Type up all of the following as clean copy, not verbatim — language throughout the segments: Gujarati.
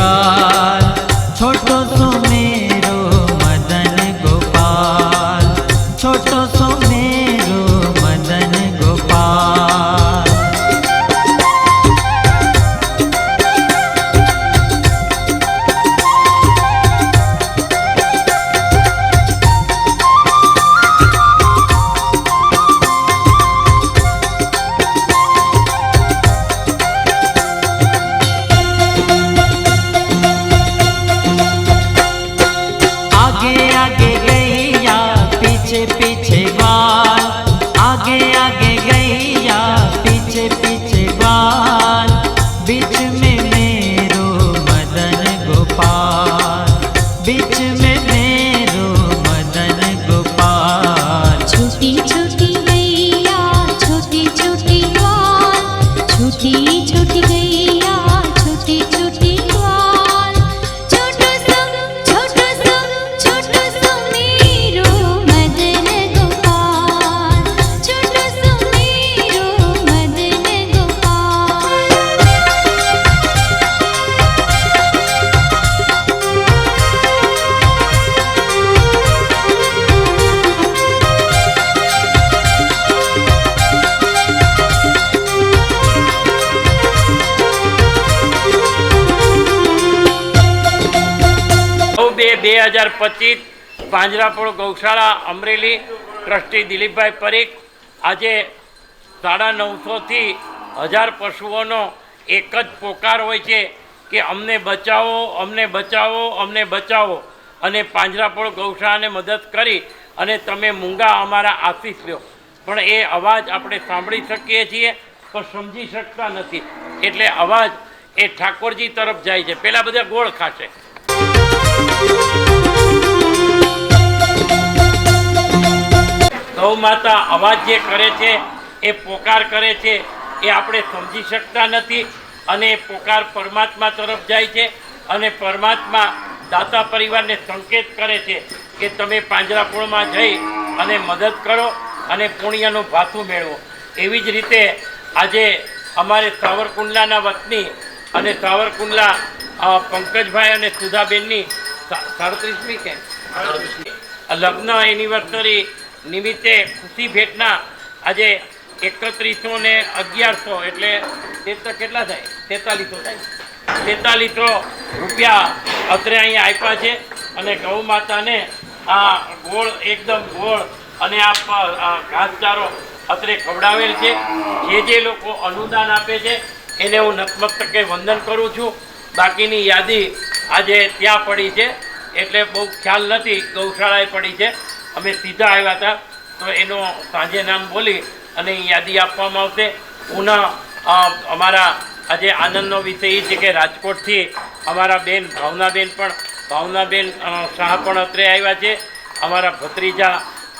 गोपाल, छोटो सो मेरो मदन गोपाल, छोटो सो मेरो मदन गोपाल। पीछे पीछे ग्वाल, आगे आगे गैया पीछे पीछे ग्वाल, बीच में मेरो मदन गोपाल, बीच में मेरो मदन गोपाल। छोटी छोटी गैया छोटी छोटी ग्वाल, छोटी छोटी गैया छोटी छोटी ग्वाल, छोटो सो मेरो मदन गोपाल, छोटो सो मेरो मदन गोपाल। બે 2025 પાંજરાપોળ ગૌશાળા અમરેલી ટ્રસ્ટી દિલીપભાઈ પરીખ આજે 950 થી 1000 પશુઓનો એક જ પોકાર હોય છે કે અમને બચાવો, અમને બચાવો, અમને બચાવો, અને પાંજરાપોળ ગૌશાળાને મદદ કરી અને તમે મૂંગા અમારા આશીષ લ્યો. પણ એ અવાજ આપણે સાંભળી શકીએ છીએ પણ સમજી શકતા નથી, એટલે અવાજ એ ઠાકોરજી તરફ જાય છે. પહેલાં બધા ગોળ ખાશે. ગૌ માતા અવાજ જે કરે છે, એ પોકાર કરે છે, એ આપણે સમજી શકતા નથી, અને એ પોકાર પરમાત્મા તરફ જાય છે, અને પરમાત્મા દાતા પરિવારને સંકેત કરે છે કે તમે પાંજરાપોળમાં જઈ અને મદદ કરો અને પુણ્યનું ભાથું મેળવો. એવી જ રીતે આજે અમારે સાવરકુંડલાના વતની અને સાવરકુંડલા પંકજભાઈ અને સુધાબેનની 37મી કે લગ્ન એનિવર્સરી નિમિત્તે ખુશી ભેટના આજે 3100 ને 1100 એટલે કેટલા થાય? 4300 થાય. 4300 રૂપિયા અત્રે અહીંયા આપ્યા છે, અને ગૌ માતાને આ ગોળ એકદમ ગોળ અને આ ઘાસચારો અત્રે ખવડાવેલ છે. જે લોકો અનુદાન આપે છે એને હું નતમસ્તકે વંદન કરું છું. બાકીની યાદી આજે ત્યાં પડી છે, એટલે બહુ ખ્યાલ નથી, ગૌશાળાએ પડી છે. અમે સીધા આવ્યા હતા, તો એનો સાંજે નામ બોલી અને યાદી આપવામાં આવશે. પુનઃ અમારા આજે આનંદનો વિષય એ છે કે રાજકોટથી અમારા બેન ભાવનાબેન શાહ પણ અત્રે આવ્યા છે. અમારા ભત્રીજા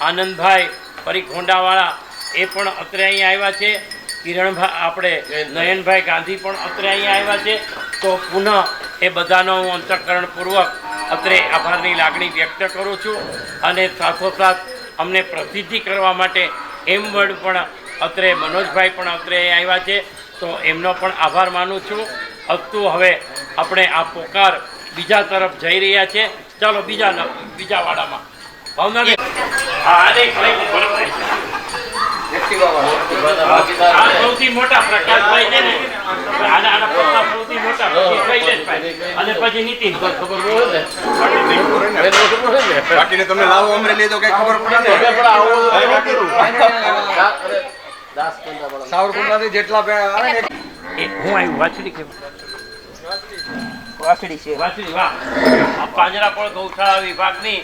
આનંદભાઈ પરીખોંડાવાળા એ પણ અત્રે અહીંયા આવ્યા છે. કિરણભાઈ આપણે નયનભાઈ ગાંધી પણ અત્રે અહીંયા આવ્યા છે. તો પુનઃ એ બધાનો હું અંતઃકરણપૂર્વક અત્રે આભારની લાગણી વ્યક્ત કરું છું. અને સાથોસાથ અમને પ્રસિદ્ધિ કરવા માટે એમવર્ડ પણ અત્રે મનોજભાઈ પણ અત્રે આવ્યા છે, તો એમનો પણ આભાર માનું છું. અસ્તુ હવે આપણે આ પોકાર બીજા તરફ જઈ રહ્યા છે. ચાલો બીજા વાડામાં ભાવનાબેન સૌથી મોટા પ્રકાશભાઈ છે ને, સૌથી મોટા અને પછી નીતિન બાકીને તમે લાવો અમરેલી તો કઈ ખબર પડે સાવરકુંડલાથી જેટલા આવે ને હું આવ્યું વાછડી કે વાછડી છે. વાછડી વાહ. આ પાંજરાપોળ ગૌશાળા વિભાગની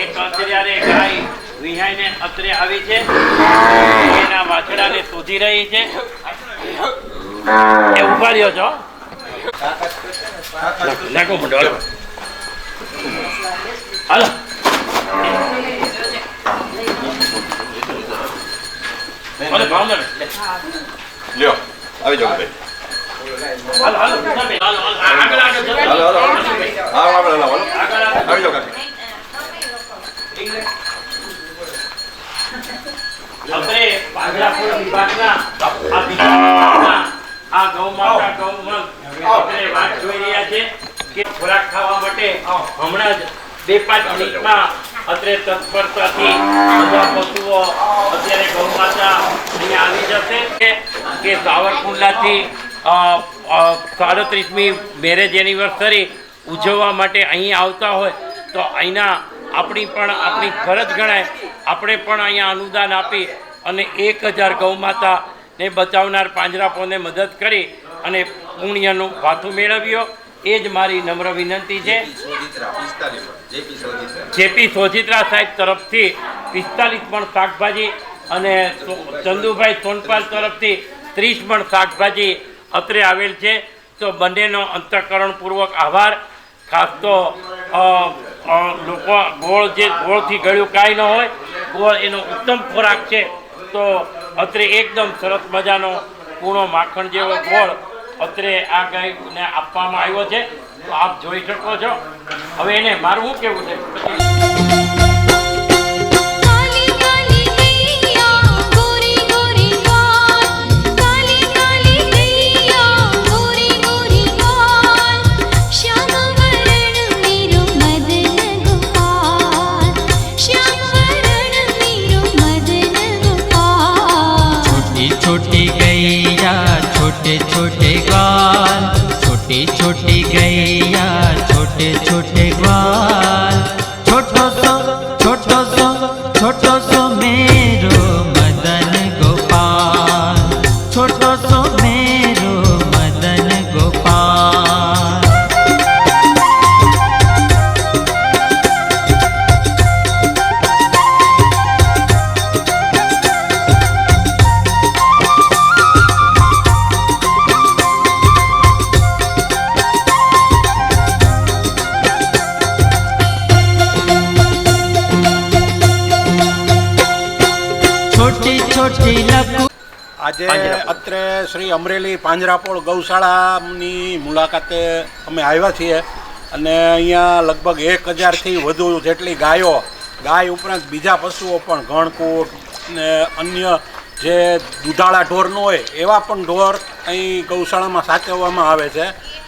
એક અંતરિયારે ગાય વિહાઈને અત્રે આવી છે, એના વાછડાને શોધી રહી છે. એ ઉભા રહ્યો છો, નાખો મોઢો હાલો હાલો. ભાવનગર લ્યો આવી જાઓ ભાઈ. હાલો હાલો આગળ આગળ હાલો હાલો હા આગળ હાલો આવી જાઓ કાકા. અત્રે પાંજરાપોળ વિભાગના આ ગૌ માતા ગૌ મગ અત્રે વાત જોઈ રહ્યા છે. કે ખોરાક ખાવા માટે હમણાં જ 2-5 મિનિટમાં અત્રે તત્પરતાથી બધા પશુઓ અત્યારે ગૌ માતા અહીંયા આવી જશે કે સાવરકુંડલાથી 37મી મેરેજ એનિવર્સરી ઉજવવા માટે અહીં આવતા હોય તો અહીંના આપણી ફરજ ગણાય આપણે પણ અહીંયા અનુદાન આપી અને 1000 ગૌ માતાને બચાવનાર પાંજરાપોને મદદ કરી અને પુણ્યનું ભાથું મેળવ્યો એ જ મારી નમ્ર વિનંતી છે. જેપી સોજિત્રા સાહેબ તરફથી 45 પણ શાકભાજી અને ચંદુભાઈ સોનપાલ તરફથી 30 પણ શાકભાજી અત્રે આવેલ છે. તો બંનેનો અંતઃકરણપૂર્વક આભાર. ખાસ તો લોકો ગોળથી ગળ્યું કાંઈ ન હોય, ગોળ એનો ઉત્તમ ખોરાક છે. તો અત્રે એકદમ સરસ મજાનો કૂણો માખણ જેવો ગોળ અત્રે આ ગાયને આપવામાં આવ્યો છે. તો આપ જોઈ શકો છો. હવે એને મારું શું કહેવું છે? काली काली गैया गोरी गोरी गाल, काली काली गैया गोरी गोरी गाल, श्याम वरण मीरो मदन गोपाल, श्याम वरण मीरो मदन गोपाल. छोटी छोटी गैया छोटे छोटे ग्वाल, छोटी छोटी गैया छोटे छोटे ग्वाल, छोटो सो मेरो मदन गोपाल, छोटो सो मेरो मदन गोपाल. छोटी छोटी लकू આજે અત્રે શ્રી અમરેલી પાંજરાપોળ ગૌશાળાની મુલાકાતે અમે આવ્યા છીએ અને અહીંયા લગભગ 1000થી વધુ જેટલી ગાય ઉપરાંત બીજા પશુઓ પણ ઘણકૂટ ને અન્ય જે દૂધાળા ઢોર ન હોય એવા પણ ઢોર અહીં ગૌશાળામાં સાચવવામાં આવે છે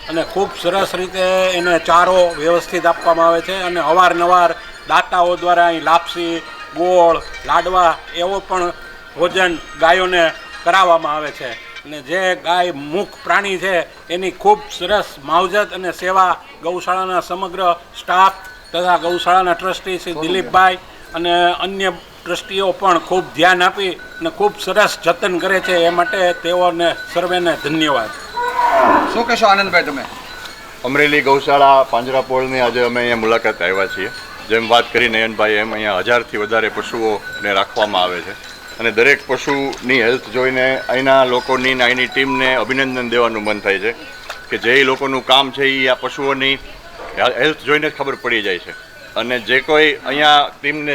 અને ખૂબ સરસ રીતે એને ચારો વ્યવસ્થિત આપવામાં આવે છે અને અવારનવાર દાતાઓ દ્વારા અહીં લાપસી, ગોળ, લાડવા એવો પણ ભોજન ગાયોને કરાવવામાં આવે છે અને જે ગાય મુખ પ્રાણી છે એની ખૂબ સરસ માવજત અને સેવા ગૌશાળાના સમગ્ર સ્ટાફ તથા ગૌશાળાના ટ્રસ્ટી શ્રી દિલીપભાઈ અને અન્ય ટ્રસ્ટીઓ પણ ખૂબ ધ્યાન આપી અને ખૂબ સરસ જતન કરે છે. એ માટે તેઓને સર્વેને ધન્યવાદ. શું કહેશો આનંદભાઈ તમે? અમરેલી ગૌશાળા પાંજરાપોળની આજે અમે અહીંયા મુલાકાત આવ્યા છીએ. જેમ વાત કરી નયનભાઈ એમ અહીંયા 1000થી વધારે પશુઓને રાખવામાં આવે છે અને દરેક પશુની હેલ્થ જોઈને અહીંના લોકોની ને અહીંની ટીમને અભિનંદન દેવાનું મન થાય છે કે જે લોકોનું કામ છે એ આ પશુઓની હેલ્થ જોઈને જ ખબર પડી જાય છે. અને જે કોઈ અહીંયા ટીમને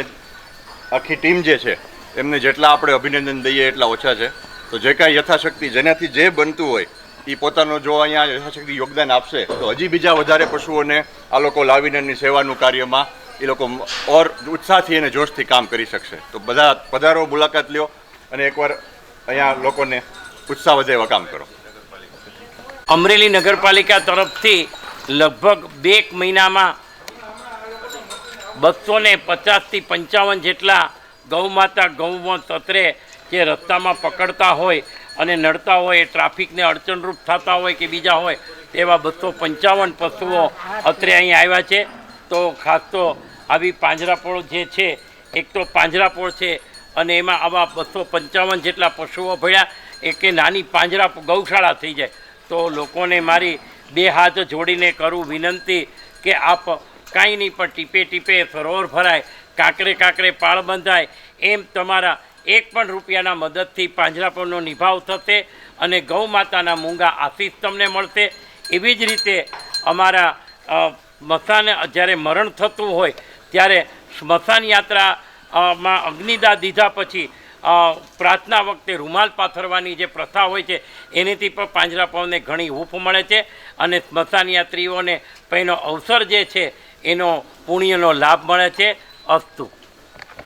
આખી ટીમ જે છે એમને જેટલા આપણે અભિનંદન દઈએ એટલા ઓછા છે. તો જે કાંઈ યથાશક્તિ જેનાથી જે બનતું હોય એ પોતાનો જો અહીંયા યથાશક્તિ યોગદાન આપશે તો હજી બીજા વધારે પશુઓને આ લોકો લાવીને એની સેવાનું કાર્યમાં એ લોકો ઓર ઉત્સાહથી અને જોશથી કામ કરી શકશે. તો બધા પધારો, મુલાકાત લ્યો અને એકવાર અહીંયા લોકોને ઉત્સાહ વધે એવા કામ કરો. અમરેલી નગરપાલિકા તરફથી લગભગ 2 મહિનામાં 250થી 55 જેટલા ગૌમાતા ગૌવંશ અત્રે જે રસ્તામાં પકડતા હોય અને નડતા હોય, ટ્રાફિકને અડચણરૂપ થતા હોય કે બીજા હોય તેવા 255 પશુઓ અત્રે અહીં આવ્યા છે. તો ખાસ તો આવી પાંજરાપોળ જે છે, એક તો પાંજરાપોળ છે અને એમાં આવા 255 જેટલા પશુઓ ભળ્યા એ કે નાની ગૌશાળા થઈ જાય. તો લોકોને મારી 2 હાથ જોડીને કરું વિનંતી કે આપ કાંઈ નહીં પણ ટીપે ટીપે સરોવર ભરાય, કાંકરે કાંકરે પાળ બંધાય, એમ તમારા 1 પણ રૂપિયાના મદદથી પાંજરાપોળનો નિભાવ થશે અને ગૌ માતાના મૂંગા આશીષ તમને મળશે. એવી જ રીતે અમારા સ્મશાને જ્યારે મરણ થતું હોય ત્યારે સ્મશાન યાત્રામાં અગ્નિદાહ દીધા પછી પ્રાર્થના વખતે રૂમાલ પાથરવાની જે પ્રથા હોય છે એનેથી પણ પાંજરાપોળને ઘણી હૂંફ મળે છે અને સ્મશાન યાત્રીઓને એનો અવસર જે છે એનો પુણ્યનો લાભ મળે છે. અસ્તુ.